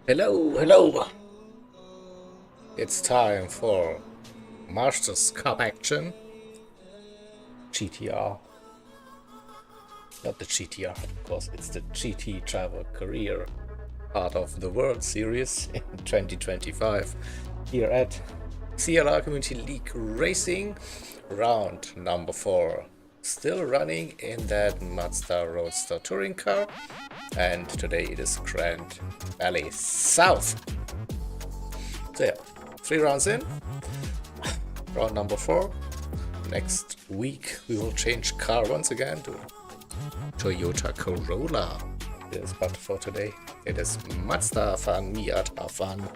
Hello, hello! It's time for Masters Cup action. GTR. Not the GTR, of course, it's the GT Driver Career, part of the World Series in 2025. Here at CLR Community League Racing, round number 4. Still running in that Mazda Roadster touring car, and today it is Grand Valley South. So yeah, 3 rounds in, round number 4. Next week we will change car once again to Toyota Corolla. Yes, but for today it is Mazda fun, Miata fun.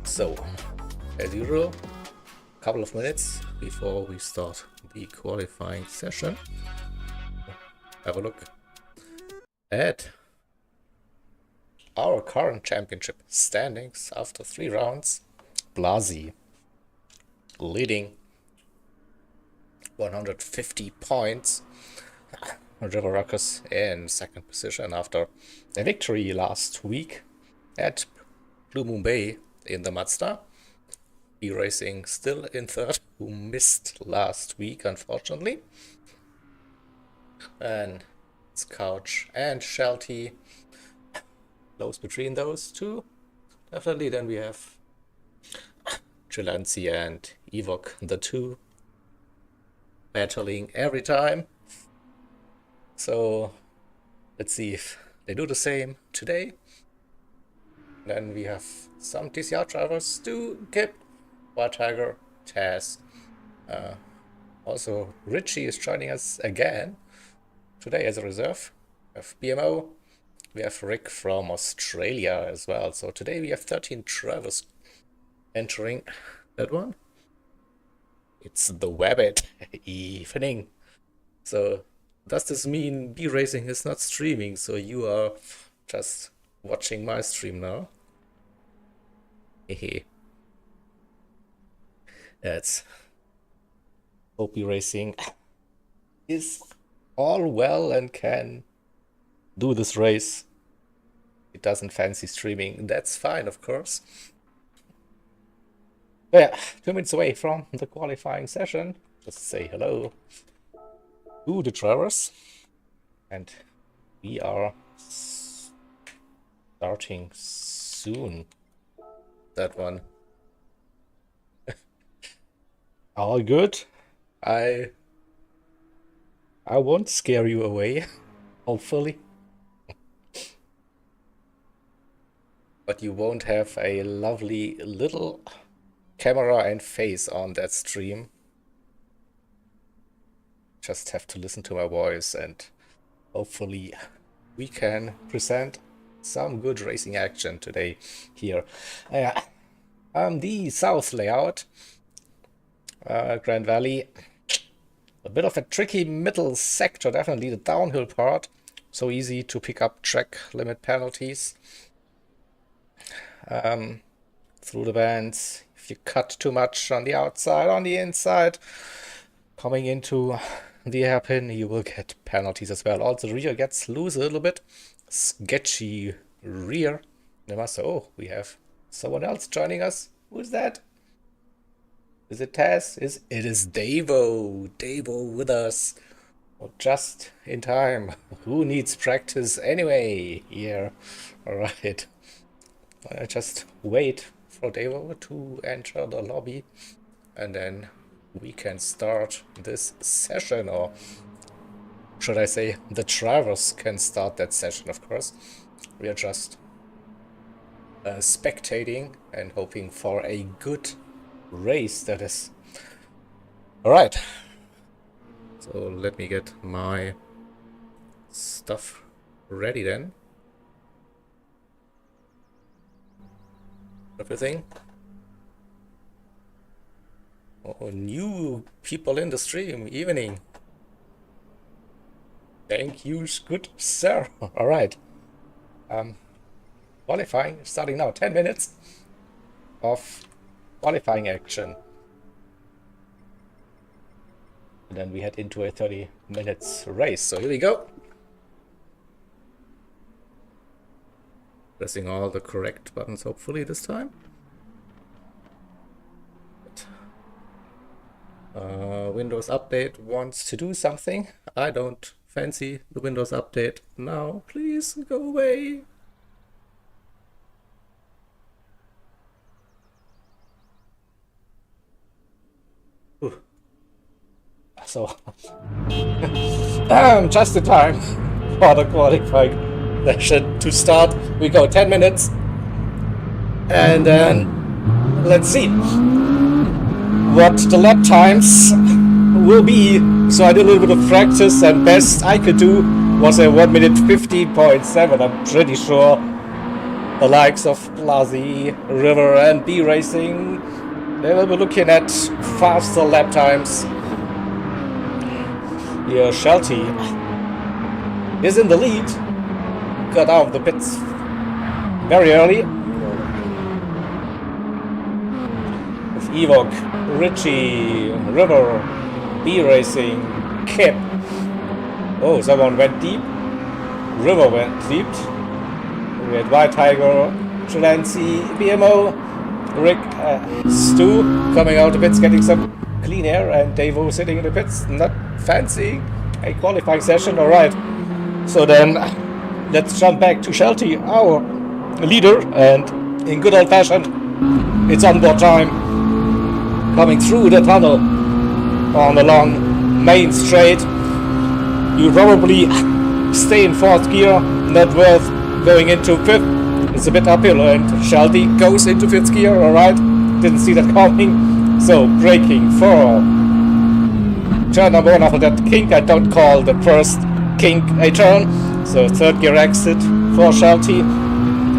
So, as usual, a couple of minutes before we start the qualifying session, have a look at our current championship standings after 3 rounds. Blasi leading 150 points. River Ruckus in second position after a victory last week at Blue Moon Bay in the Mazda. E-Racing still in third, who missed last week unfortunately. And it's Couch and Shelty close between those two. Definitely then we have Chilanzi and Evok, the two battling every time. So let's see if they do the same today. Then we have some TCR drivers, Stu, Kip, White Tiger, Taz. Also Richie is joining us again today as a reserve. We have BMO, we have Rick from Australia as well. So today we have 13 drivers entering that one. It's the Wabbit evening. So does this mean B Racing is not streaming? So you are just watching my stream now? Hehe. That's hope B Racing is all well and can do this race. It doesn't fancy streaming. That's fine, of course. Yeah, 2 minutes away from the qualifying session. Just say hello to the drivers. And we are starting soon. That one. All good. I won't scare you away, hopefully. But you won't have a lovely little camera and face on that stream. Just have to listen to my voice and hopefully we can present some good racing action today here. The south layout, Grand Valley, a bit of a tricky middle sector, definitely the downhill part, so easy to pick up track limit penalties through the bends. If you cut too much on the outside, on the inside, coming into the hairpin, you will get penalties as well. Also, the rear gets loose a little bit. Sketchy rear. Oh, we have someone else joining us. Who's that? Is it Taz? It is Davo. Davo with us. Oh, just in time. Who needs practice anyway? Here. Alright. I just wait for Davo to enter the lobby and then we can start this session, or should I say the drivers can start that session, of course. We are just spectating and hoping for a good race, that is. Alright, so let me get my stuff ready then. Everything. Oh, new people in the stream. Evening. Thank you, good sir. All right. Qualifying starting now. 10 minutes of qualifying action. And then we head into a 30 minutes race. So here we go. Pressing all the correct buttons, hopefully this time. Windows Update wants to do something. I don't fancy the Windows Update now. Please go away. Ooh. So, just in time for the qualifying session to start. We go 10 minutes, and then let's see what the lap times will be. So I did a little bit of practice, and best I could do was a 1 minute 15.7. I'm pretty sure the likes of Blasi, River and B Racing, they will be looking at faster lap times. Here Shelty is in the lead, got out of the pits very early. With Evok, Richie, River, B Racing, Kip. Oh, someone went deep. River went deep. We had White Tiger, Trelancy, BMO, Rick, Stu coming out of the pits, getting some clean air, and Davo sitting in the pits, not fancy a qualifying session. Alright, so then let's jump back to Shelty, our leader, and in good old fashion, it's onboard time. Coming through the tunnel on the long main straight. You probably stay in 4th gear, not worth going into 5th. It's a bit uphill, and Shelty goes into 5th gear. Alright, didn't see that coming. So braking for turn number 1 after that kink. I don't call the first kink a turn. So 3rd gear exit for Shelty.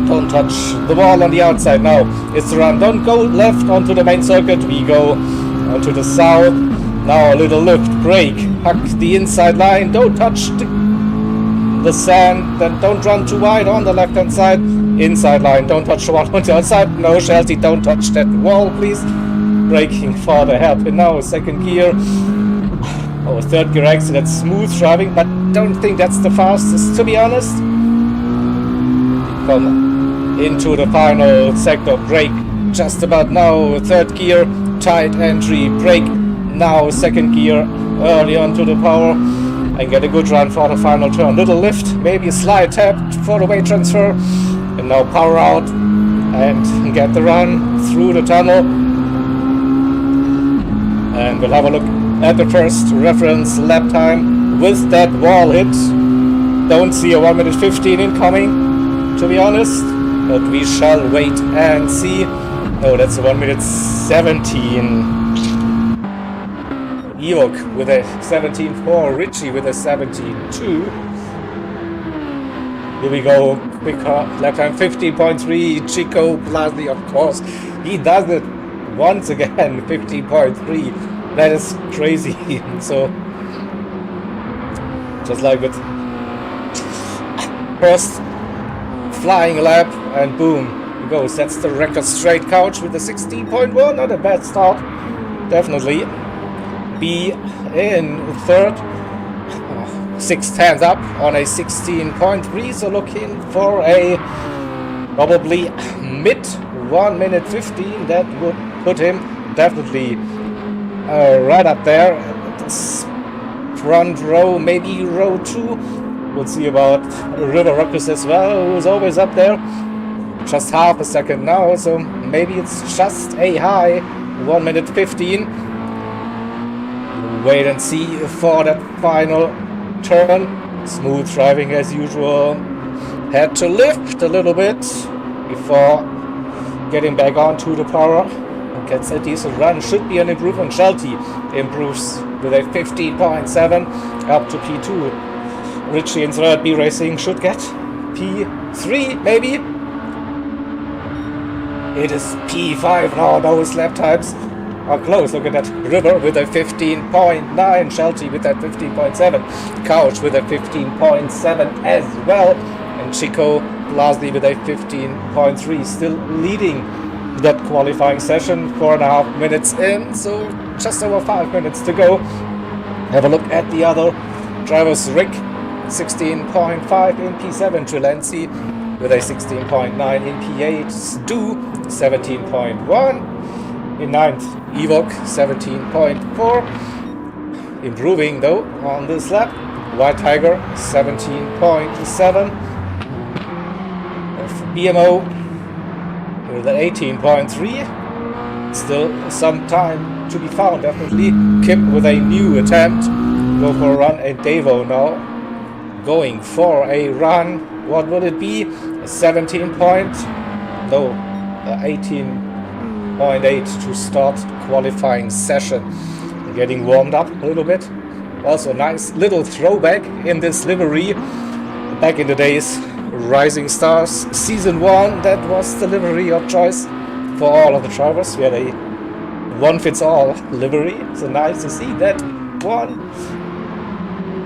Don't touch the wall on the outside. Now it's the run. Don't go left onto the main circuit. We go onto the south. Now a little lift, brake, hug the inside line. Don't touch the sand. Then don't run too wide on the left hand side. Inside line. Don't touch the wall on the outside. No, Shelty, don't touch that wall, please. Braking for the hairpin now. 2nd gear. Oh, 3rd gear exit. That's smooth driving, but don't think that's the fastest, to be honest. Come into the final sector, brake just about now, 3rd gear, tight entry, brake now, 2nd gear, early onto the power, and get a good run for the final turn. Little lift, maybe a slight tap for the weight transfer, and now power out and get the run through the tunnel. And we'll have a look at the first reference lap time with that wall hit. Don't see a 1 minute 15 incoming, to be honest, but we shall wait and see. Oh, that's a 1 minute 17. Evok with a 17.4, Richie with a 17.2. Here we go, quicker lap time 15.3. Chico Blasi, of course, he does it once again, 15.3. That is crazy. So, just like with first flying lap, and boom, he goes. That's the record straight couch with a 16.1. Not a bad start, definitely. B in 3rd, 6th hands up on a 16.3. So looking for a probably mid 1 minute 15. That would put him definitely right up there. Front row, maybe row 2. We'll see about River Ruckus as well, who's always up there. Just half a second now, so maybe it's just a high 1 minute 15. Wait and see for that final turn. Smooth driving as usual. Had to lift a little bit before getting back onto the power. Gets a decent run. Should be an improvement. Shelty improves with a 15.7 up to P2. Richie in 3rd, B Racing should get P3 maybe. It is P5 now. Those lap times are close. Look at that. River with a 15.9. Shelty with that 15.7. Couch with a 15.7 as well. And Chico Blasi with a 15.3. Still leading that qualifying session. 4.5 minutes in. So just over 5 minutes to go. Have a look at the other drivers. Rick 16.5 in P7. Trelancy with a 16.9 in P8, Stu 17.1. In 9th, Evoque 17.4. Improving though on this lap. White Tiger 17.7. BMO with an 18.3. Still some time to be found, definitely. Kip with a new attempt. Go for a run. And Davo now going for a run. What will it be? A 17 point? No, 18.8 to start the qualifying session. Getting warmed up a little bit. Also nice little throwback in this livery. Back in the days, Rising Stars Season 1, that was the livery of choice for all of the drivers. We had a one-fits-all livery, so nice to see that one.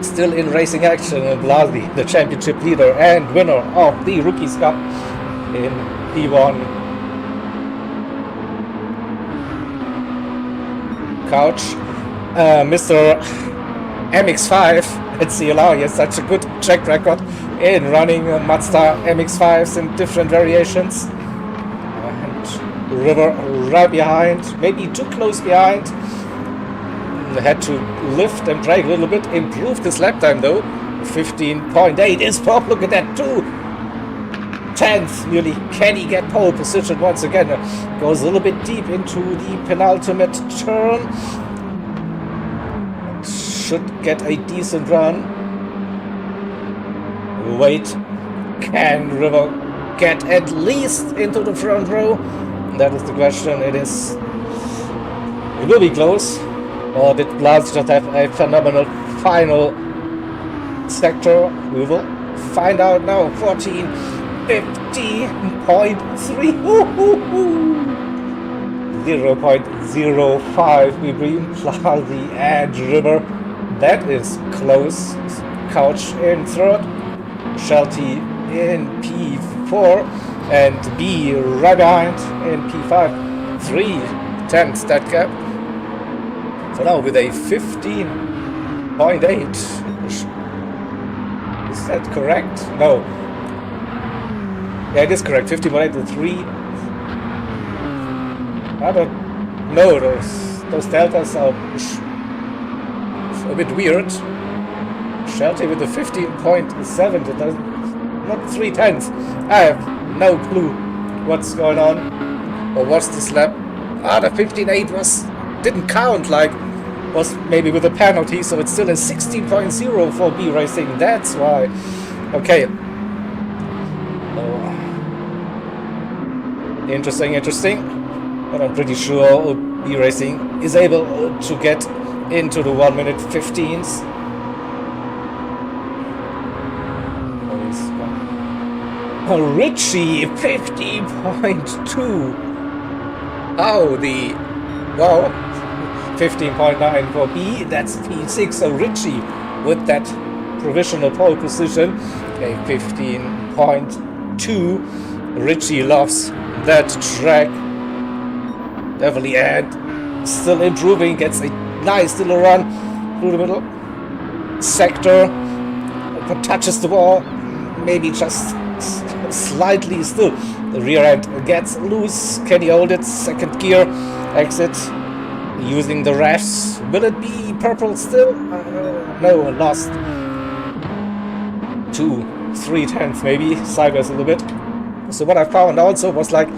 Still in racing action, and Blasi, the championship leader and winner of the Rookies Cup in P1. Couch, Mr. MX5 at CLR, he has such a good track record in running Mazda MX5s in different variations. And River right behind, maybe too close behind. Had to lift and drag a little bit, improved his lap time though. 15.8 is top, look at that, 2/10 nearly. Can he get pole position once again? Goes a little bit deep into the penultimate turn. Should get a decent run. Wait, can River get at least into the front row? That is the question. It will be close. Or did Blasi just have a phenomenal final sector? We will find out now. 14:50.3. 0.05 between Blasi and River. That is close. Couch in third. Shelty in P4. And B right behind in P5. 3/10 that gap. So now with a 15.8. Is that correct? No. Yeah, it is correct. 15.8 to 3. I don't know. Those deltas are a bit weird. Shelty with the 15.7. It doesn't, not 3/10. I have no clue what's going on. Or what's this lap? The 15.8 didn't count, like was maybe with a penalty, so it's still a 16.0 for B Racing. That's why. Okay. Interesting. But I'm pretty sure B Racing is able to get into the 1 minute 15s. Richie 50.2. Wow. 15.9 for B, that's P6, so Richie with that provisional pole position. Okay, 15.2. Richie loves that track. Definitely, and still improving, gets a nice little run through the middle sector, but touches the wall, maybe just slightly still. The rear end gets loose. Can he hold it? Second gear, exit. Using the rafts. Will it be purple still? No, lost 2/3 maybe, sideways a little bit. So what I found also was like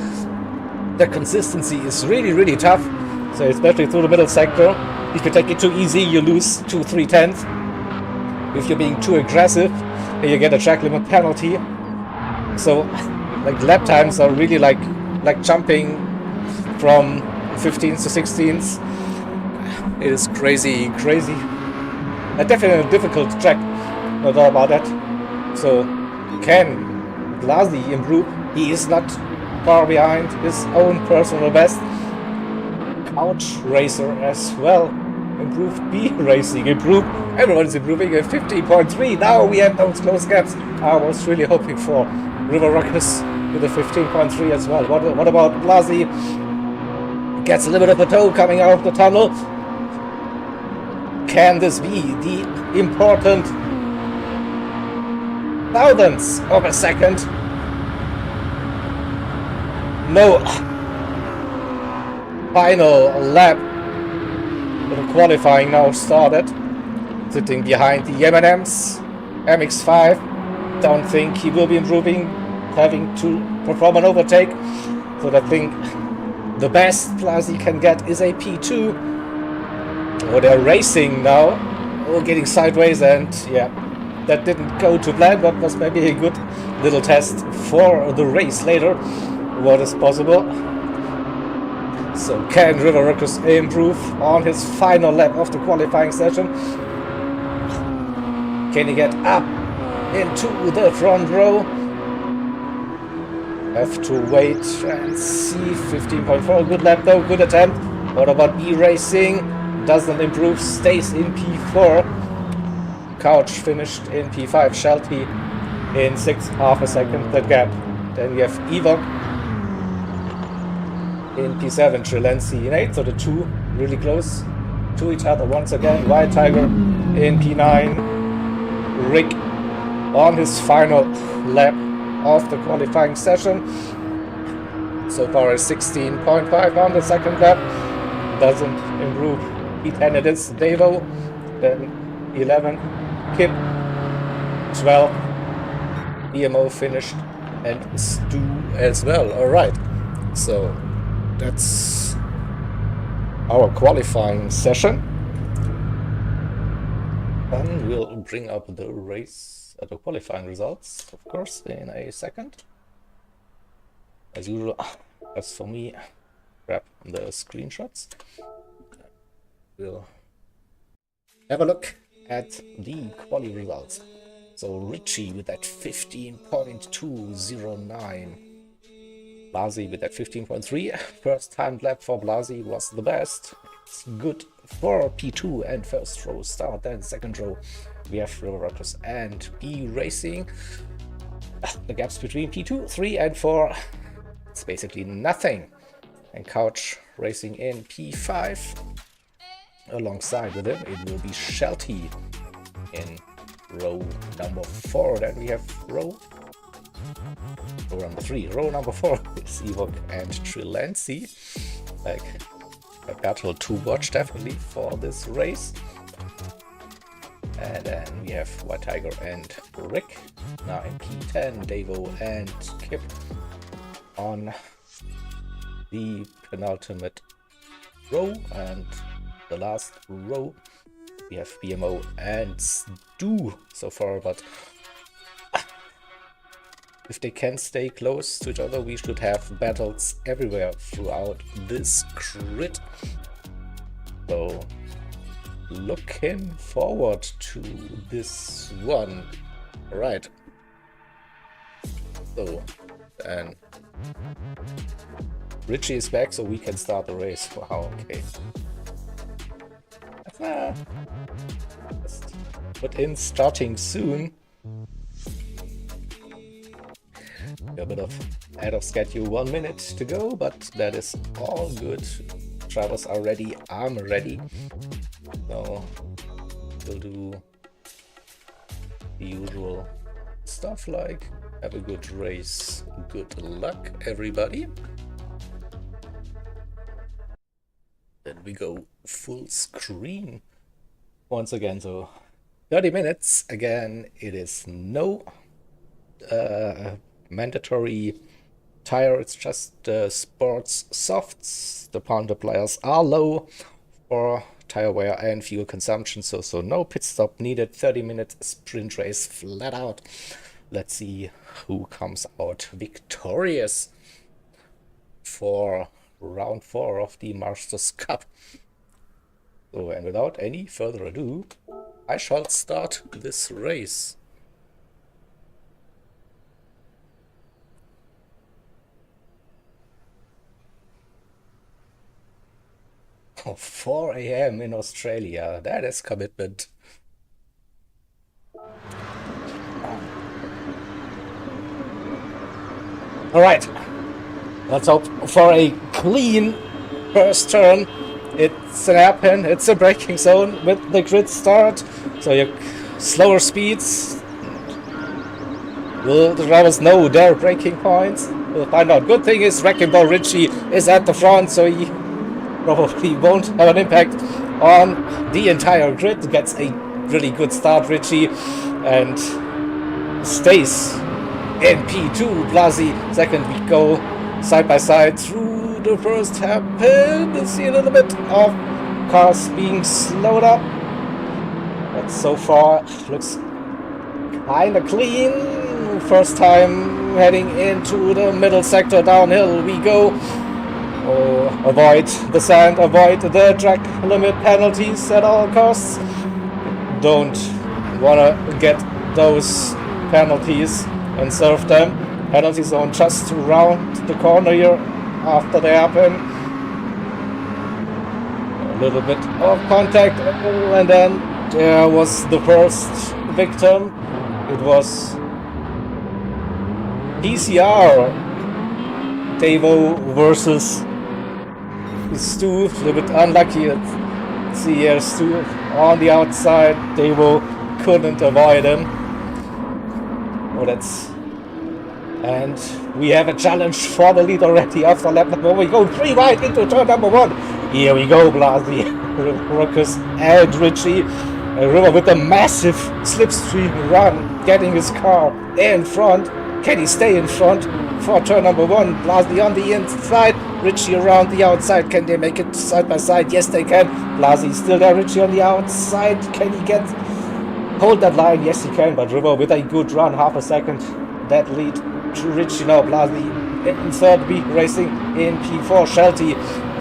the consistency is really tough. So especially through the middle sector, if you take it too easy, you lose 2/3. If you're being too aggressive, you get a track limit penalty. So like lap times are really like jumping from 15s to 16s. It is crazy. Definitely a difficult track, no doubt about that. So can Blasi improve? He is not far behind his own personal best. Couch Racer as well. Improved B Racing, improved. Everyone's improving at 15.3. Now we have those close gaps. I was really hoping for River Rockers with a 15.3 as well. What about Blasi? Gets a little bit of a toe coming out of the tunnel. Can this be the important thousandths of a second No. Final lap. The qualifying now started. Sitting behind the M&Ms. MX5. Don't think he will be improving. Having to perform an overtake. So I think the best plus he can get is a P2. Oh, they're racing now. Oh, getting sideways, and yeah, that didn't go to plan, but was maybe a good little test for the race later. What is possible? So can River Ruckus improve on his final lap of the qualifying session? Can he get up into the front row? Have to wait and see. 15.4, good lap though, good attempt. What about B Racing? Doesn't improve, stays in P4. Couch finished in P5, Shelty in 6th, half a second that gap. Then we have Evok in P7, Trilensi in 8th, so the two really close to each other once again. White Tiger in P9. Rick on his final lap of the qualifying session. So far is 16.5 on the second lap. Doesn't improve. P10 it is Devo. Then 11 Kip. 12 EMO finished. And Stu as well. Alright. So that's our qualifying session. And we'll bring up the race, the qualifying results, of course, in a second. As usual, as for me, grab the screenshots. We'll have a look at the quali results. So Richie with that 15.209. Blasi with that 15.3. First time lap for Blasi was the best. It's good for P2 and first row start. Then second row we have River Ruckus and B Racing. The gaps between P2, 3 and 4, it's basically nothing. And Couch Racing in P5. Alongside with him it will be Shelty in row number 4. Then we have row number 3. Row number 4 is Evok and Trilensi. Like a battle to watch definitely for this race. And then we have White Tiger and Rick. Now in P10, Devo and Kip on the penultimate row. And the last row we have BMO and Stu so far, but if they can stay close to each other, we should have battles everywhere throughout this grid. So looking forward to this one. All right. So, and Richie is back, so we can start the race. Wow, okay. Just put in starting soon. A bit of ahead of schedule, 1 minute to go, but that is all good. Drivers are ready, I'm ready. So we'll do the usual stuff like have a good race, good luck everybody. Then we go full screen once again, so 30 minutes again. It is no mandatory tire, it's just sports softs. The pound multipliers are low for tire wear and fuel consumption, so no pit stop needed. 30-minute sprint race flat out. Let's see who comes out victorious for round 4 of the Masters Cup. So, and without any further ado, I shall start this race. 4 AM in Australia, that is commitment. Alright, let's hope for a clean first turn. It's an hairpin, it's a braking zone with the grid start, so your slower speeds Will the drivers know their braking points? We'll find out. Good thing is Wrecking Ball Richie is at the front, so he probably won't have an impact on the entire grid. Gets a really good start, Richie, and stays in P2. Blasi second. We go side by side through the first hairpin. We'll see a little bit of cars being slowed up, but so far looks kinda clean. First time heading into the middle sector. Downhill we go. Oh, avoid the sand, avoid the track limit penalties at all costs. Don't wanna get those penalties and serve them. Penalty zone just around the corner here after they happen. A little bit of contact, and then there was the first victim. It was PCR. Devo versus Stu. A little bit unlucky. Let's see here, Stu on the outside. Devo couldn't avoid him. Oh, that's... And we have a challenge for the lead already after lap number 1. We go 3 wide into turn number 1. Here we go, Blasi, Ruckus and Richie. River with a massive slipstream run, getting his car in front. Can he stay in front for turn number 1? Blasi on the inside, Richie around the outside. Can they make it side by side? Yes, they can. Blasi still there, Richie on the outside. Can he hold that line? Yes, he can, but River with a good run, half a second. That lead to Richie now. Blasi in third, B racing in P4. Shelty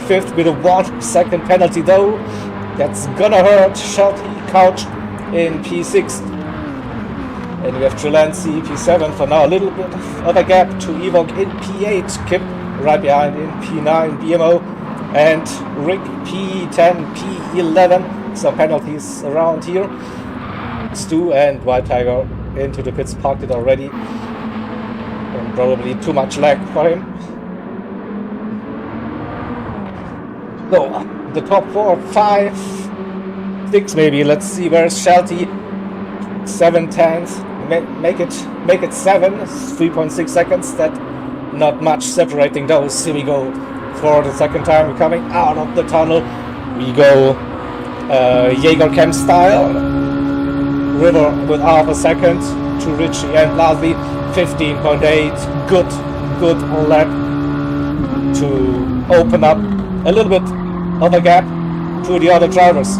fifth with a 1 second penalty though. That's gonna hurt. Shelty Couch in P6. And we have Trelancy P7 for now. A little bit of a gap to Evoke in P8. Kip right behind in P9. BMO and Rick P10, P11. Some penalties around here. Stu and White Tiger into the pits, parked it already. And probably too much lag for him. So, the top 4, 5, 6 maybe. Let's see, where's Shelty? 7 tenths. Make it 7. 3.6 seconds. That not much separating those. Here we go for the second time. We're coming out of the tunnel. We go Jaeger Cam style. River with half a second to Richie and Blasi. 15.8. Good lap to open up a little bit of a gap to the other drivers.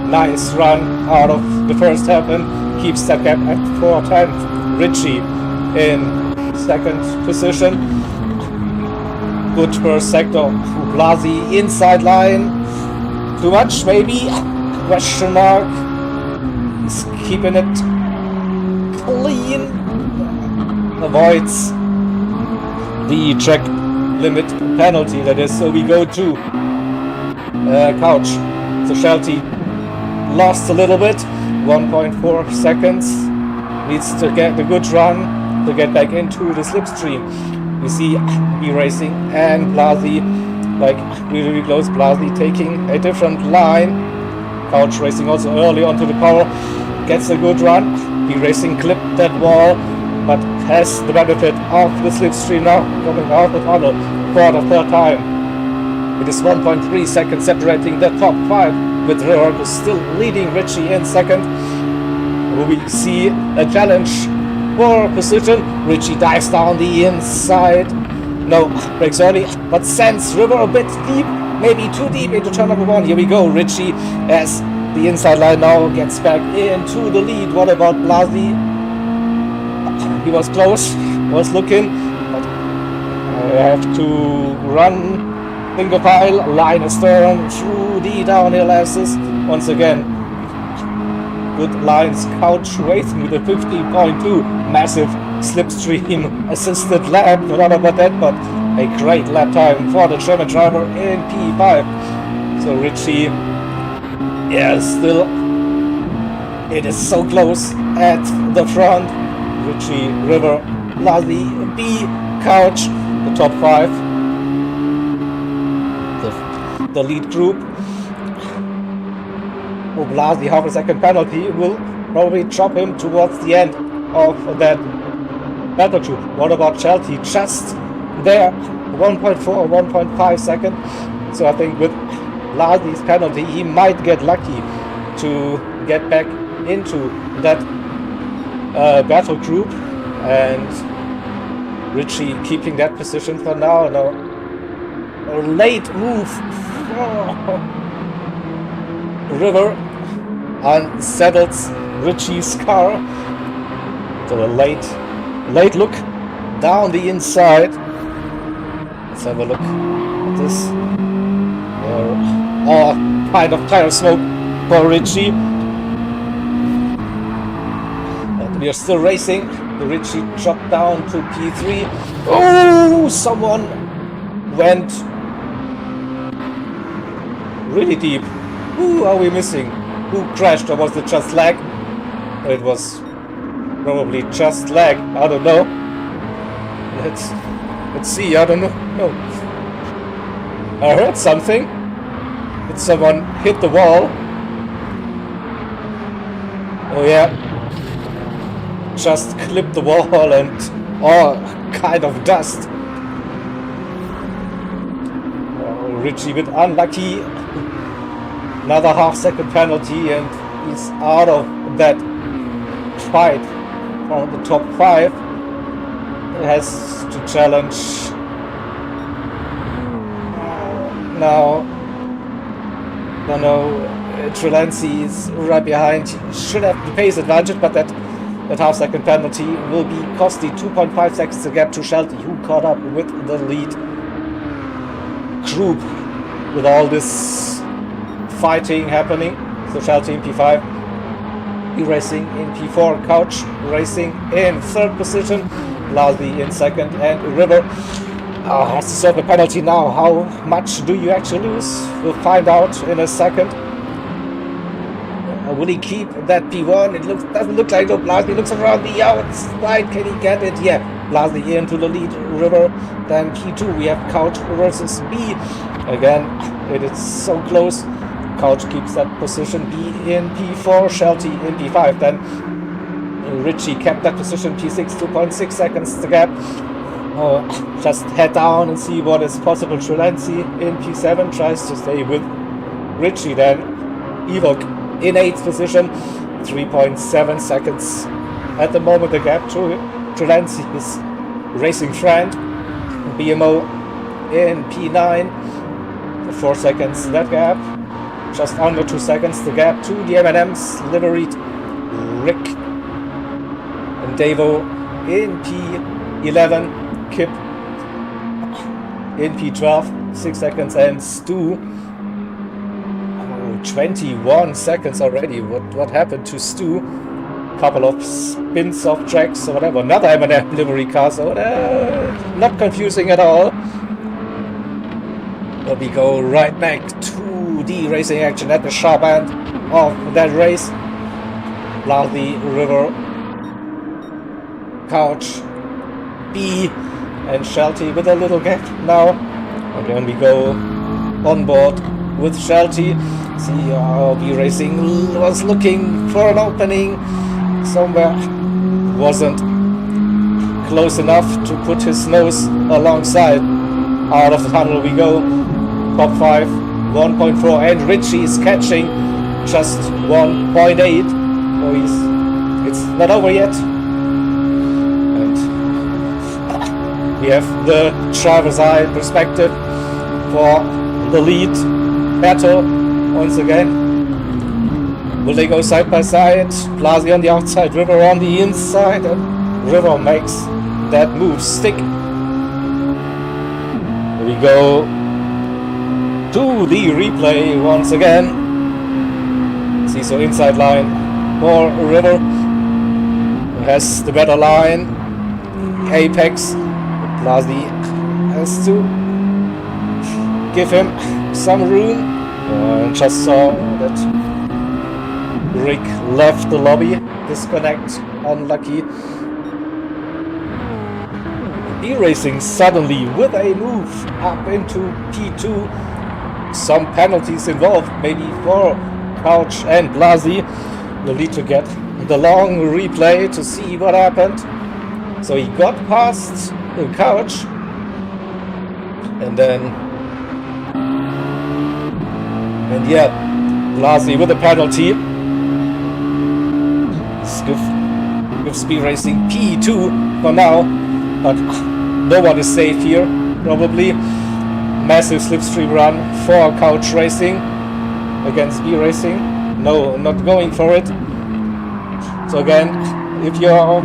Nice run out of the first hairpin. Keeps that gap at 4/10. Richie in second position. Good first sector. Blasi inside line. Too much maybe? Question mark. He's keeping it clean. Avoids the track limit penalty, that is. So we go to Couch. So Shelty lost a little bit. 1.4 seconds. Needs to get a good run to get back into the slipstream. We see B Racing and Blasi like really close. Blasi taking a different line. Couch Racing also early onto the power. Gets a good run. B Racing clipped that wall, but has the benefit of the slipstream now coming out the tunnel for the third time. It is 1.3 seconds separating the top 5, with River still leading Richie in second. We see a challenge for position. Richie dives down the inside. No, breaks early, but sends River a bit deep, maybe too deep into turn number 1. Here we go. Richie as the inside line now gets back into the lead. What about Blasi? He was close, was looking, but I have to run finger pile, line astern through the downhill asses. Once again, good lines. Couch Racing with a 15.2 massive slipstream assisted lap. Not about that, but a great lap time for the German driver in P5. So Richie, yeah, still, it is so close at the front. Richie, River, Blasi, B, Couch, the top 5. The lead group. Blasi half a second penalty will probably drop him towards the end of that battle group. What about Shelty? Just there, 1.4 or 1.5 second. So I think with Blasi's penalty, he might get lucky to get back into that battle group, and Richie keeping that position for now. No, a late move. River unsettles Richie's car. So a late look down the inside. Let's have a look at this. All kind of tire smoke for Richie. And we are still racing. Richie dropped down to P3. Oh, someone went really deep. Who are we missing? Who crashed, or was it just lag? It was probably just lag. I don't know. Let's see. I don't know. No. I heard something. Did someone hit the wall? Oh yeah. Just clipped the wall and all kind of dust. Oh, Richie a bit unlucky. Another half-second penalty, and he's out of that fight from the top 5. He has to challenge now. Trelancy is right behind. He should have the pace advantage, but that half-second penalty will be costly. 2.5 seconds to gap to Shelty, who caught up with the lead group with all this fighting happening. So Shelty in P5, E-Racing in P4, Couch Racing in 3rd position, Blasi in 2nd, and River has to serve a penalty now. How much do you actually lose? We'll find out in a second. Will he keep that P1? It doesn't look like it. Blasi looks around the outside. Can he get it? Yeah. Blasi into the lead. River. Then P2. We have Couch versus B. Again, it is so close. Couch keeps that position. B in P4. Shelty in P5. Then Richie kept that position. P6. 2.6 seconds to gap. Just head down and see what is possible. Trelancy in P7 tries to stay with Richie. Then Evok in 8th position, 3.7 seconds at the moment the gap to Trelancy, his racing friend. BMO in P9, 4 seconds that gap, just under 2 seconds the gap to the M&M's liveried Rick. And Davo in P11, Kip in P12, 6 seconds, and Stu 21 seconds already. What happened to Stu? Couple of spins off tracks or whatever. Another M&M livery car, so not confusing at all. But we go right back to the racing action at the sharp end of that race. Blasi, River, Couch, B, and Shelty with a little gap now. And then we go on board with Shelty. See how B Racing was looking for an opening somewhere. Wasn't close enough to put his nose alongside. Out of the tunnel we go. Top 5, 1.4, and Richie is catching just 1.8. So it's not over yet. And we have the driver's eye perspective for the lead battle once again. Will they go side by side? Blasi on the outside, River on the inside, and River makes that move stick. We go to the replay once again. See, so inside line for River, who has the better line. Apex, Blasi has to give him some room. Just saw that Rick left the lobby. Disconnect, unlucky. E-Racing suddenly with a move up into P2. Some penalties involved, maybe for Couch and Blasi. Will need to get the long replay to see what happened. So he got past the couch, and yeah, lastly with a penalty, give Speed Racing P2 for now, but no one is safe here, probably. Massive slipstream run for Couch Racing against Speed Racing. No, not going for it. So again, if you're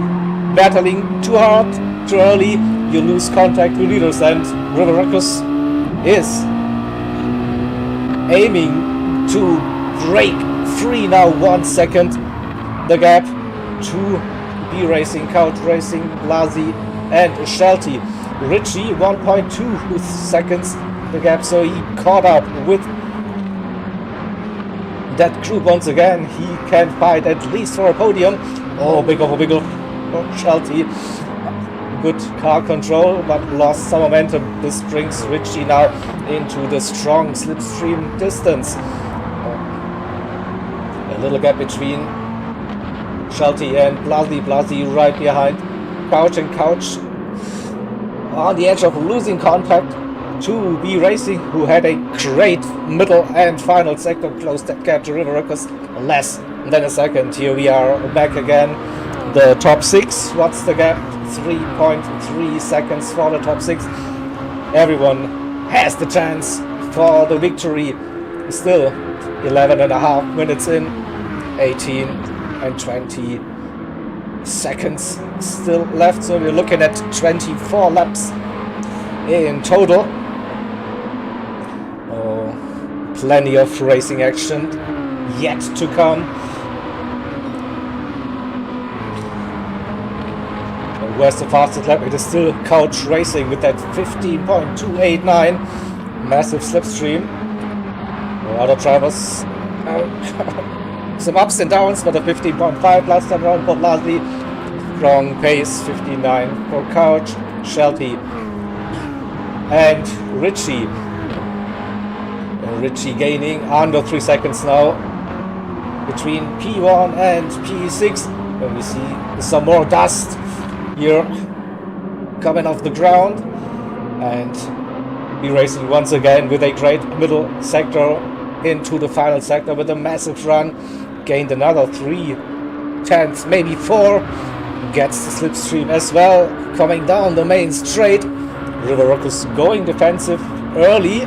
battling too hard, too early, you lose contact with leaders, and River Ruckus is aiming to break free now, 1 second the gap to B Racing, Couch Racing, Blasi and Shelty. Richie 1.2 seconds the gap, so he caught up with that group once again. He can fight at least for a podium. Oh, big of Shelty. Good car control, but lost some momentum. This brings Richie now into the strong slipstream distance. A little gap between Shelty and Blasi. Blasi right behind Couch, and Couch on the edge of losing contact to B Racing, who had a great middle and final sector, closed that gap to River Ruckus less than a second. Here we are back again. The top 6, what's the gap? 3.3 seconds for the top 6. Everyone has the chance for the victory. Still 11 and a half minutes in, 18 and 20 seconds still left, so we're looking at 24 laps in total. Oh, plenty of racing action yet to come. And where's the fastest lap? It is still Couch Racing with that 15.289 massive slipstream. Other drivers some ups and downs, but a 15.5 last time round for Blasi. Strong pace, 59 for Couch, Shelty and Richie. Richie gaining under 3 seconds now between P1 and P6. And we see some more dust here coming off the ground, and B Racing once again with a great middle sector into the final sector with a massive run. Gained another 3 tenths, maybe 4. Gets the slipstream as well, coming down the main straight. River Ruckus going defensive early.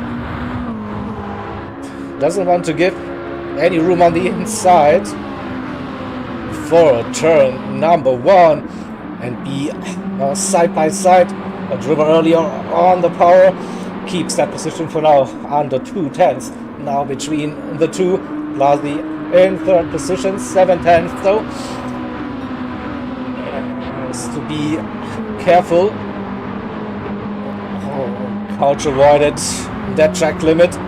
Doesn't want to give any room on the inside for turn number 1 and be side by side. But River earlier on the power keeps that position for now under 2 tenths. Now between the two, Blasi in third position, 7 tenths though. Has to be careful. Oh, Couch avoided that track limit.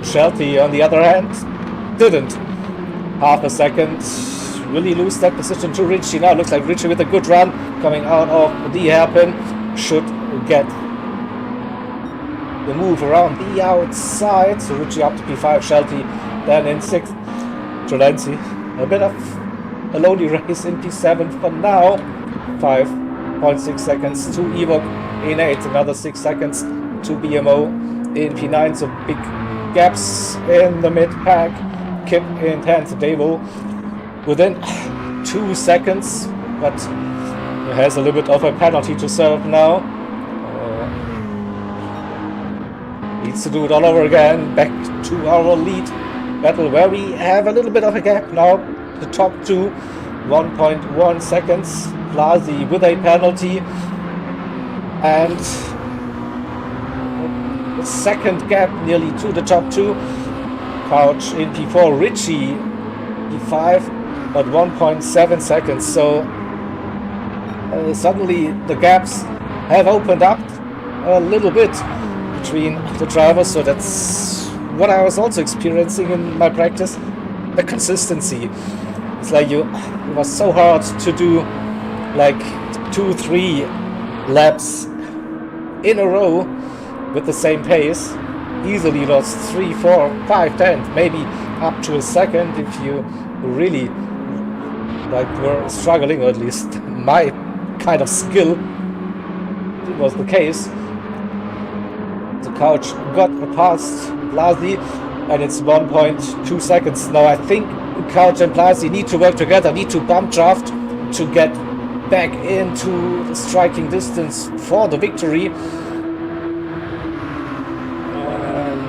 Shelty on the other hand didn't. Half a second. Really lose that position to Richie. Now looks like Richie with a good run coming out of the hairpin should get the move around the outside. So Richie up to P5, Shelty then in 6th. Trolenzi, a bit of a lonely race in P7 for now. 5.6 seconds to Ewok in 8th, another 6 seconds to BMO in P9. So big gaps in the mid pack. Kip in 10th, Devo within 2 seconds, but he has a little bit of a penalty to serve now. Needs to do it all over again. Back to our lead battle where we have a little bit of a gap now. The top 2, 1.1 seconds. Blasi with a penalty, and the second gap nearly to the top 2. Couch in P4, Richie P5, but 1.7 seconds. So suddenly the gaps have opened up a little bit between the drivers. So that's what I was also experiencing in my practice. The consistency. It's like it was so hard to do like 2-3 laps in a row with the same pace. Easily lost 3, 4, 5 tenths, maybe up to a second if you really like were struggling, or at least my kind of skill was the case. The Couch got past Blasi, and it's 1.2 seconds now. I think Couch and Blasi need to work together, need to bump draft to get back into the striking distance for the victory. And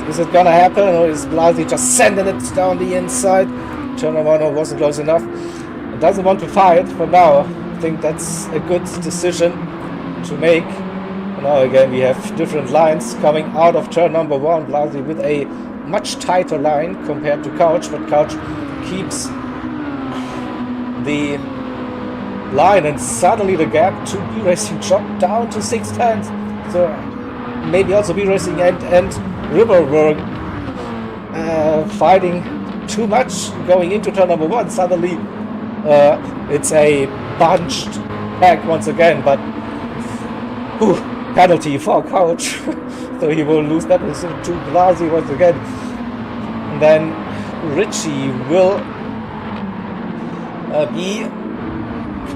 is it gonna happen, or is Blasi just sending it down the inside? Turn one wasn't close enough. It doesn't want to fight for now. I think that's a good decision to make. Now again we have different lines coming out of turn number one. Blasi with a much tighter line compared to Couch, but Couch keeps the line, and suddenly the gap to B Racing dropped down to 6/10. So maybe also B Racing and River were fighting too much going into turn number one. Suddenly it's a bunched pack once again, but penalty for Couch. So he will lose that position to Blasi once again. And then Richie will be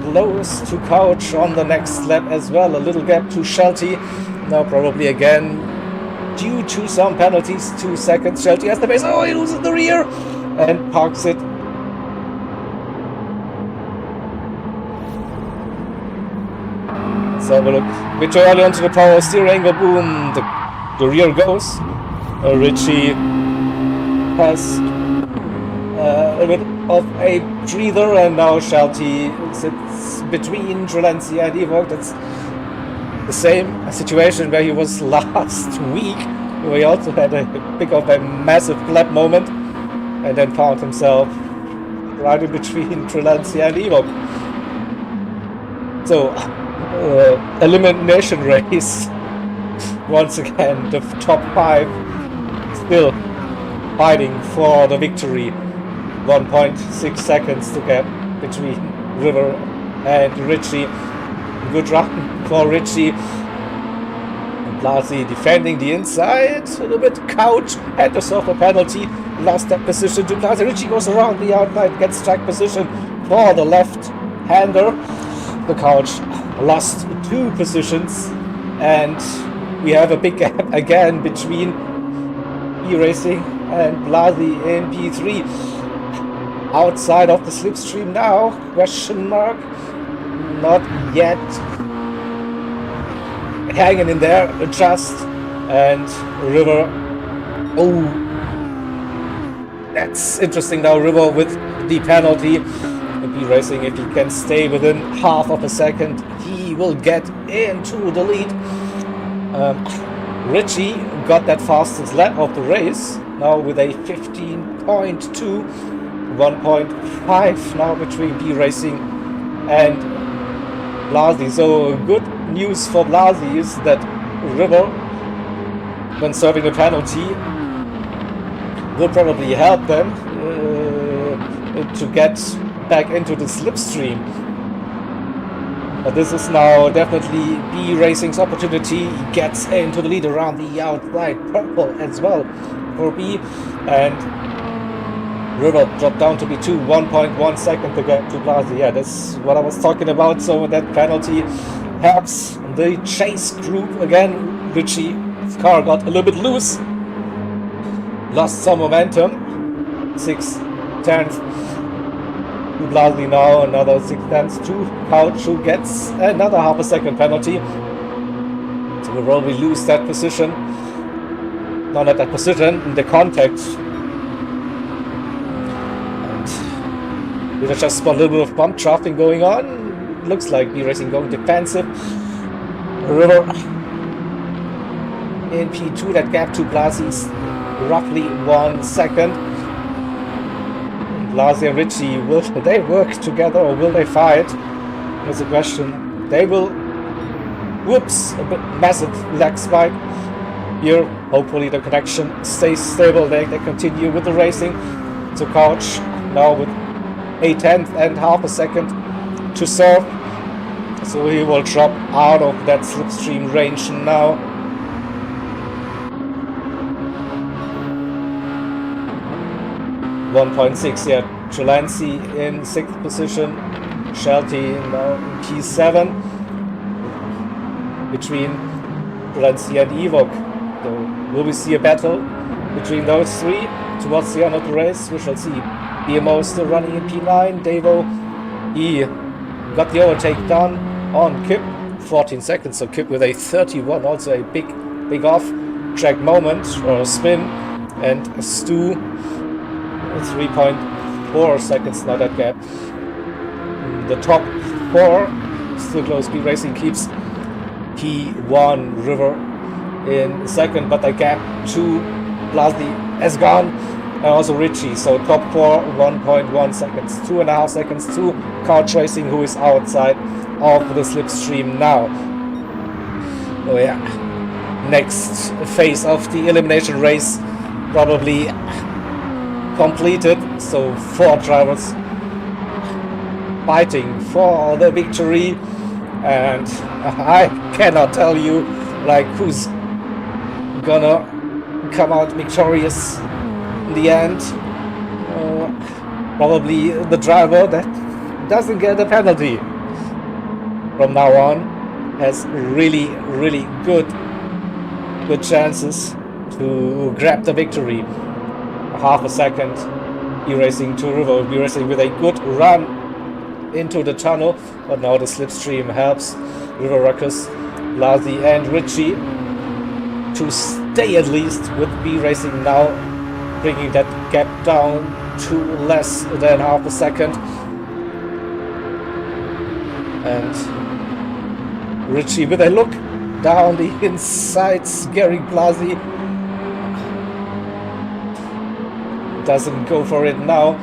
close to Couch on the next lap as well. A little gap to Shelty. Now probably again due to some penalties, 2 seconds. Shelty has the base. Oh, he loses the rear and parks it. So have a look. A bit too early onto the power steering angle. Boom. The rear goes. Richie has a bit of a breather, and now Shelty sits between Trelency and Evoque. That's the same situation where he was last week, where he also had a bit of a massive clap moment and then found himself right in between Trelency and Evoque. So elimination race once again. The top 5 still fighting for the victory. 1.6 seconds to gap between River and Richie. Good run for Richie. Blasi defending the inside a little bit. Couch had to suffer penalty, lost that position to Blasi. Richie goes around the outside, gets track position for the left-hander. The Couch lost 2 positions, and we have a big gap again between E-Racing and Blasi in P3. Outside of the slipstream now, question mark, not yet hanging in there just, and River, oh, that's interesting now. River with the penalty. E-Racing, if he can stay within half of a second, he will get into the lead. Richie got that fastest lap of the race, now with a 15.2, 1.5 now between E-Racing and Blasi. So good news for Blasi is that River, when serving a penalty, will probably help them to get back into the slipstream. But this is now definitely B-Racing's opportunity. He gets into the lead around the outside. Purple as well for B. And River dropped down to B2, 1.1 second to get to Blasi. Yeah, that's what I was talking about. So that penalty helps the chase group again. Richie's car got a little bit loose. Lost some momentum. 6/10 to Blasi now, another 6/10 to Couch, who gets another half a second penalty. So we'll probably lose that position. No, not that position, the contact. And we just spot a little bit of bump drafting going on. Looks like E-Racing going defensive. River in P2, that gap to Blasi is roughly 1 second. Blasi and Richie, will they work together or will they fight? There's a question. They will. Whoops, a bit massive lag spike here. Hopefully the connection stays stable. They continue with the racing. So Couch now with 1/10 and half a second to serve. So he will drop out of that slipstream range now. 1.6. Yeah, Trelancey in 6th position, Shelty now in P7 between Trelancey and Ewok. So will we see a battle between those three towards the end of the race? We shall see. BMO is still running in P9. Davo, he got the overtake done on Kip, 14 seconds. So Kip with a 31, also a big off track moment or spin, and Stu 3.4 seconds, not that gap. The top 4 still close. B Racing keeps P1, River in 2nd, but the gap to Blasny has gone, and also Richie. So top 4 1.1 seconds, 2.5 seconds to Couch Racing, who is outside of the slipstream now. Oh yeah, next phase of the elimination race probably completed. So 4 drivers fighting for the victory, and I cannot tell you like who's gonna come out victorious in the end. Probably the driver that doesn't get a penalty from now on has really good chances to grab the victory. Half a second E-Racing to River. E-Racing with a good run into the tunnel, but now the slipstream helps River Ruckus, Blasny and Richie to stay at least with B Racing now, bringing that gap down to less than half a second. And Richie with a look down the inside, scaring Blasny. Doesn't go for it now.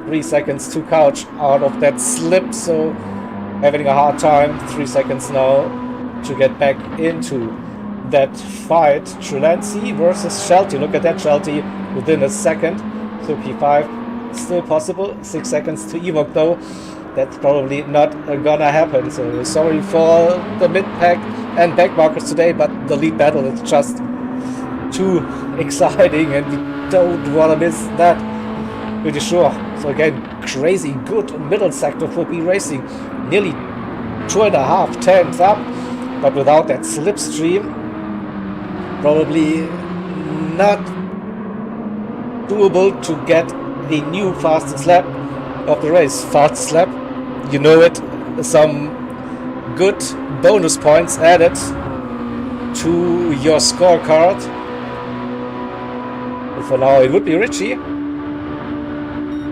3 seconds to Couch out of that slip, so having a hard time. 3 seconds now to get back into that fight. Trelancey versus Shelty. Look at that, Shelty within a second. So P5 still possible. 6 seconds to Ewok though. That's probably not gonna happen. So sorry for the mid-pack and back markers today, but the lead battle is just too exciting and we don't want to miss that. Pretty sure. So again, crazy good middle sector for B Racing. Nearly 2.5 tenths up, but without that slipstream, probably not doable to get the new fastest lap of the race. Fastest lap, you know it, some good bonus points added to your scorecard. And for now it would be Richie.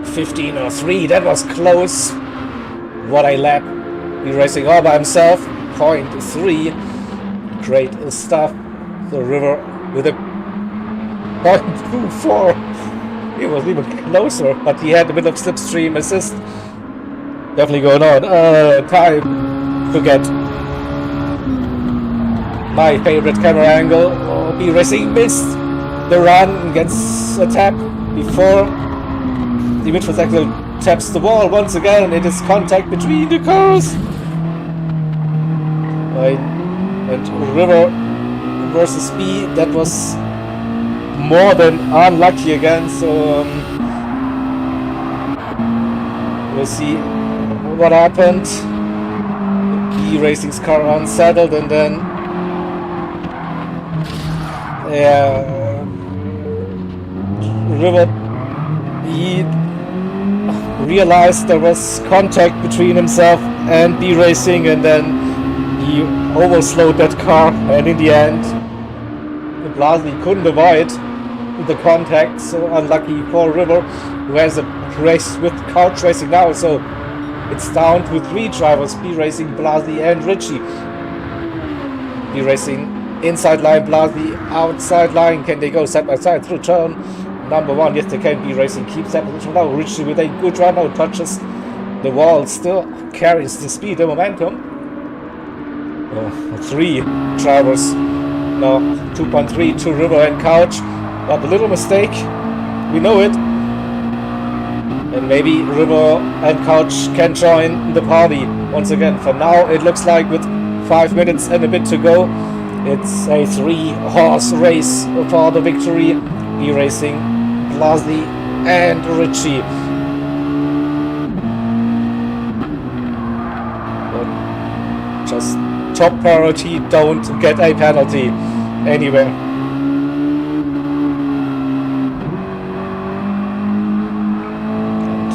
15.03, that was close. What a lap. Be racing all by himself. 0.3. Great stuff. The River with a 0.24. He was even closer, but he had a bit of slipstream assist. Definitely going on. Time to get my favorite camera angle. B Racing missed the run, gets a tap before the midfield axle taps the wall once again. It is contact between the cars. And River versus B, that was more than unlucky again. So we'll see what happened. B Racing's car unsettled, and then River, he realized there was contact between himself and B Racing, and then he overslowed that car, and in the end Blasny couldn't avoid the contact. So unlucky for River, who has a race with Couch Racing now. So it's down to 3 drivers: B Racing, Blasny and Richie. B Racing inside line, Blasny outside line. Can they go side by side through turn number 1? Yes, they can. B Racing keeps that position now. Richie with a good run now, touches the wall, still carries the speed, the momentum. 3 drivers now, 2.3 to River and Couch, but a little mistake, we know it. And maybe River and Couch can join the party once again. For now, it looks like with 5 minutes and a bit to go, it's a 3-horse race for the victory. B Racing, Blasny and Ritchie. But just top priority, don't get a penalty anywhere. And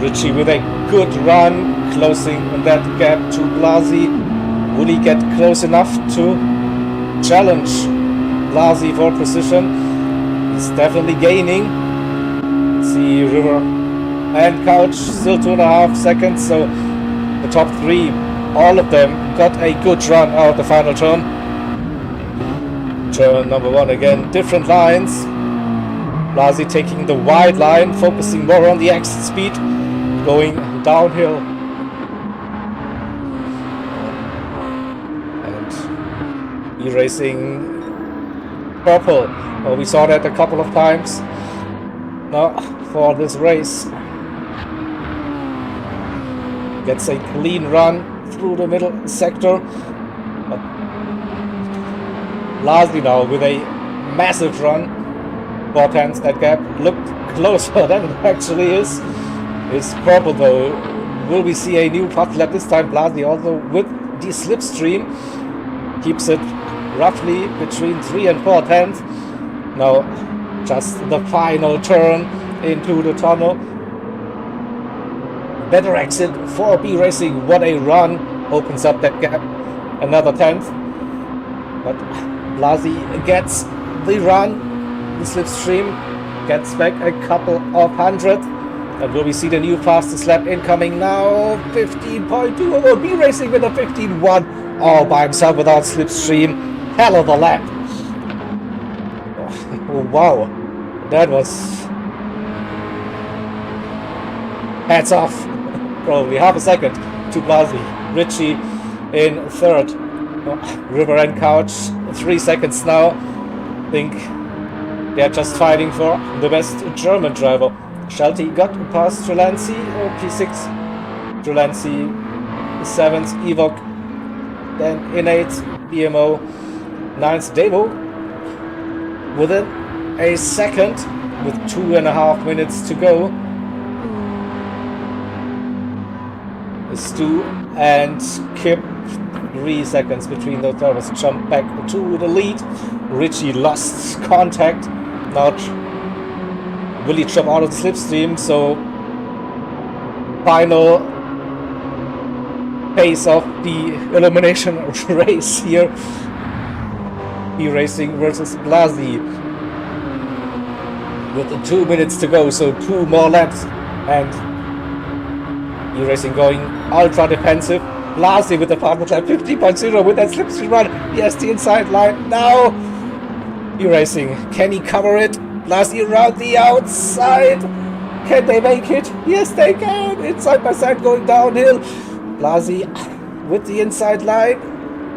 Ritchie with a good run, closing that gap to Blasi. Will he get close enough to challenge Blasi for position? He's definitely gaining. See River and Couch still 2.5 seconds, so the top three, all of them got a good run out of the final turn. Turn number 1 again, different lines. Blasi taking the wide line, focusing more on the exit speed, going downhill. And erasing purple. Well, we saw that a couple of times now for this race. Gets a clean run through the middle sector. But Blasi now with a massive run. 4/10, that gap looked closer than it actually is. It's purple though. Will we see a new putt lap this time? Blasi also with the slipstream keeps it roughly between 3 and 4/10. Now just the final turn into the tunnel. Better exit for B Racing. What a run. Opens up that gap another 10th. But Blasi gets the run. The slipstream gets back a couple of hundred. And will we see the new fastest lap incoming now? 15.2. Oh, B Racing with a 15.1 all by himself without slipstream. Hell of a lap. Oh, wow. That was hats off. Probably half a second to Blasi. Ritchie in third. River and Couch 3 seconds now. I think they're just fighting for the best German driver. Shelty got past Trelancy, P6. Trelancy 7th, Evoc. Then Innate, BMO 9th, Devo. Within a second with 2.5 minutes to go. Stu and Kip 3 seconds between those drivers. Jump back to the lead. Ritchie lost contact. Now will he jump out of the slipstream? So final pace of the elimination race here. B Racing versus Blasi with 2 minutes to go, so 2 more laps, and B Racing going ultra defensive. Blasi with the final lap 50.0 with that slipstream run. Yes, the inside line now. B Racing, can he cover it? Blasi around the outside. Can they make it? Yes, they can. It's side by side going downhill. Blasi with the inside line.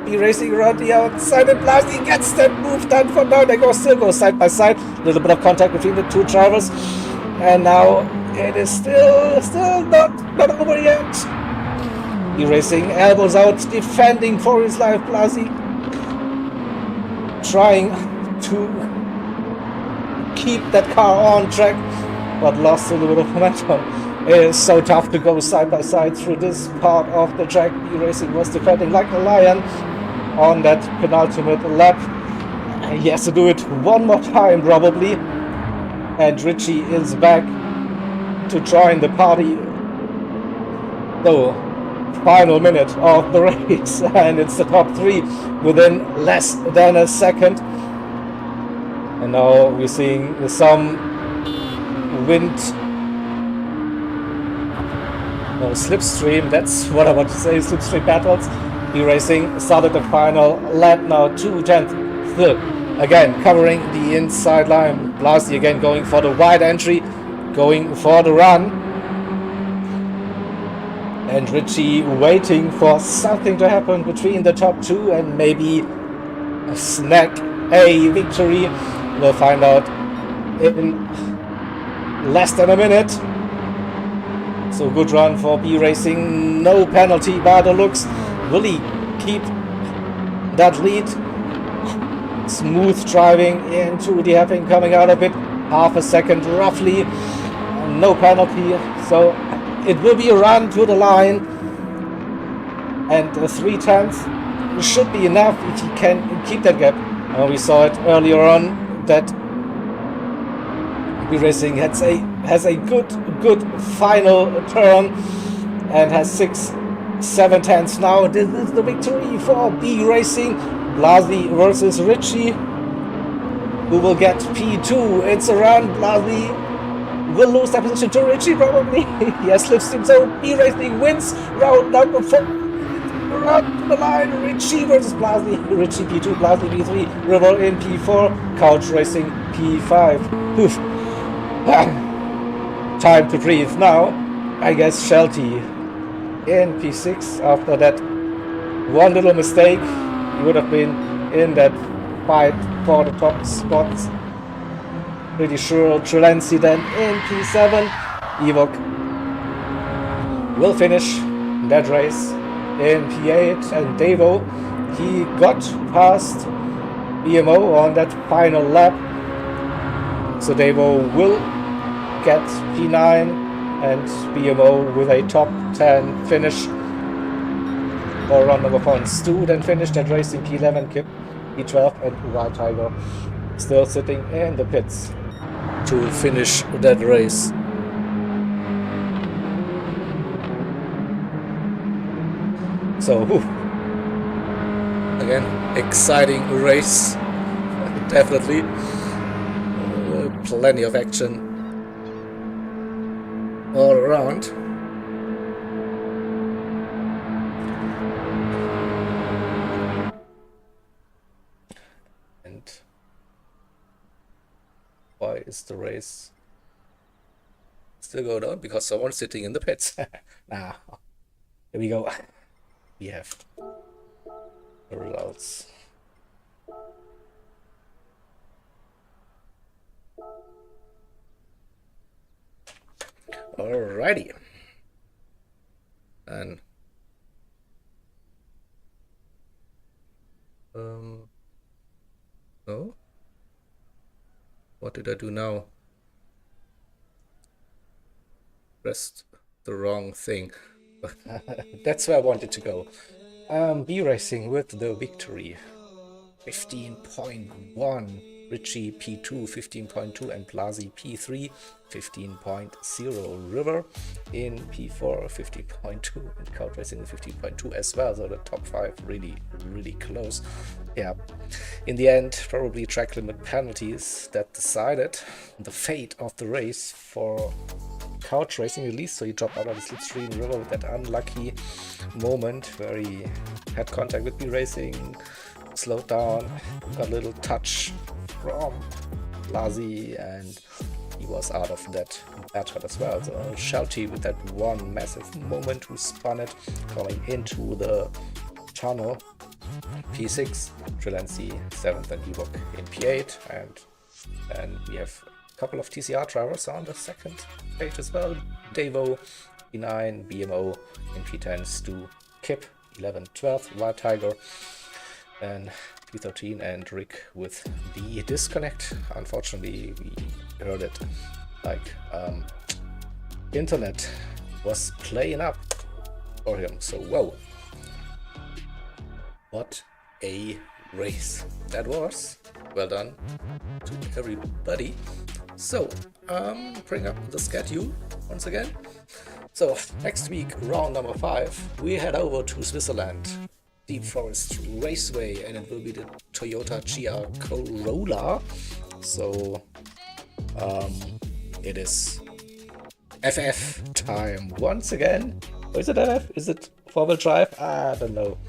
B Racing around the outside, and Blasi gets that move done for now. They still go side by side. A little bit of contact between the two drivers, and now it is still not over yet. B Racing elbows out, defending for his life. Blasi trying to keep that car on track, but lost a little bit of momentum. It is so tough to go side by side through this part of the track. B Racing was defending like a lion on that penultimate lap. He has to do it one more time probably, and Ritchie is back to join the party. So final minute of the race, and it's the top 3 within less than a second. And now we're seeing some wind, no, slipstream, that's what I want to say, slipstream battles. B Racing started the final lap now, 2/10. Again covering the inside line. Blasi again going for the wide entry, going for the run. And Ritchie waiting for something to happen between the top 2 and maybe snag a victory. We'll find out in less than a minute. So good run for B Racing. No penalty by the looks. Will he keep that lead? Smooth driving into the hairpin, coming out of it. half a second roughly, no penalty, so it will be a run to the line, and 3/10 should be enough if he can keep that gap. We saw it earlier on that B Racing has a good final turn and has 6/7 now. This is the victory for B Racing. Blasi versus Richie, who will get P2. It's a run. Blasi will lose that position to Richie probably. He has slipstream, so B Racing wins round number 4. Round to the line. Richie versus Blasi. Richie P2, Blasi P3, River in P4, Couch Racing P5. Oof. Time to breathe now. I guess Shelty in P6 after that one little mistake. He would have been in that fight for the top spots. Pretty sure Trelency then in P7. Evok will finish that race in P8, and Devo, he got past BMO on that final lap. So Devo will get P9 and BMO with a top 10 finish for round number 4. And Stu then finished that race in P11, Kip P12, and White Tiger still sitting in the pits to finish that race. So, again, exciting race, definitely. Plenty of action all around. And why is the race still going on? Because someone's sitting in the pits. Now, here we go. We have the results. Alrighty. And oh, what did I do now? Pressed the wrong thing. That's where I wanted to go. B Racing with the victory. 15.1. Richie P2 15.2 and Blasi P3 15.0. River in P4 15.2 and Couch Racing 15.2 as well. So the top 5 really close. Yeah, in the end probably track limit penalties that decided the fate of the race for Couch Racing, at least. So he dropped out of the slipstream. River with that unlucky moment where he had contact with B Racing, slowed down, got a little touch from Blasi, and he was out of that battle as well. So Shelty with that one massive moment who spun it going into the tunnel. P6, Trelency 7th and Evok in P8, and then we have a couple of TCR drivers on the second page as well. Devo P9, BMO in P10, Stu, Kip 11, 12th, White Tiger, and P13 and Rick with the disconnect. Unfortunately, we heard it like internet was playing up for him. So whoa, what a race that was. Well done to everybody. So bring up the schedule once again. So next week, round number 5, we head over to Switzerland, Deep Forest Raceway, and it will be the Toyota GR Corolla. So it is FF time once again. Or is it FF? Is it 4-wheel drive? I don't know.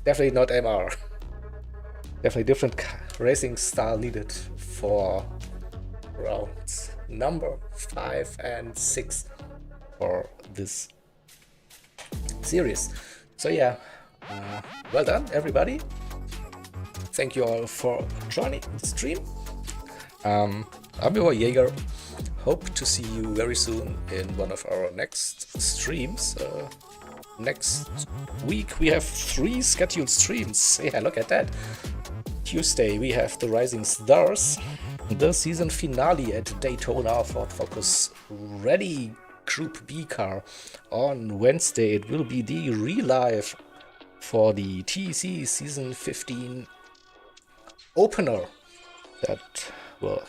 Definitely not MR. Definitely different racing style needed for rounds number 5 and 6 for this series. So yeah, well done everybody. Thank you all for joining the stream. I'm your Jaeger. Hope to see you very soon in one of our next streams. Next week we have 3 scheduled streams. Yeah, look at that. Tuesday we have the Rising Stars the season finale at Daytona Ford Focus Rally Group B car. On Wednesday, it will be the relive for the TEC Season 15 opener. That, well,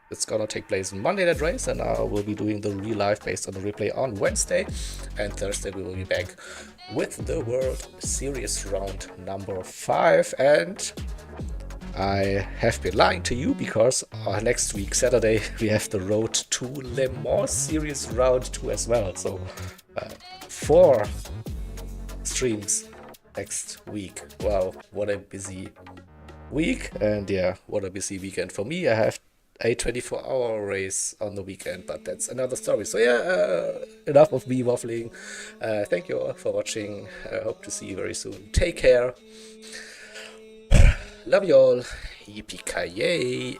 it's gonna take place in Monday, that race, and I will be doing the relive based on the replay on Wednesday. And Thursday we will be back with the World Series round number 5. And I have been lying to you because next week, Saturday, we have the Road to Le Mans Series Round 2 as well. So 4 streams next week. Wow, what a busy week. And yeah, what a busy weekend for me. I have a 24-hour race on the weekend, but that's another story. So yeah, enough of me waffling. Thank you all for watching. I hope to see you very soon. Take care. Love you all. Yippee-ki-yay.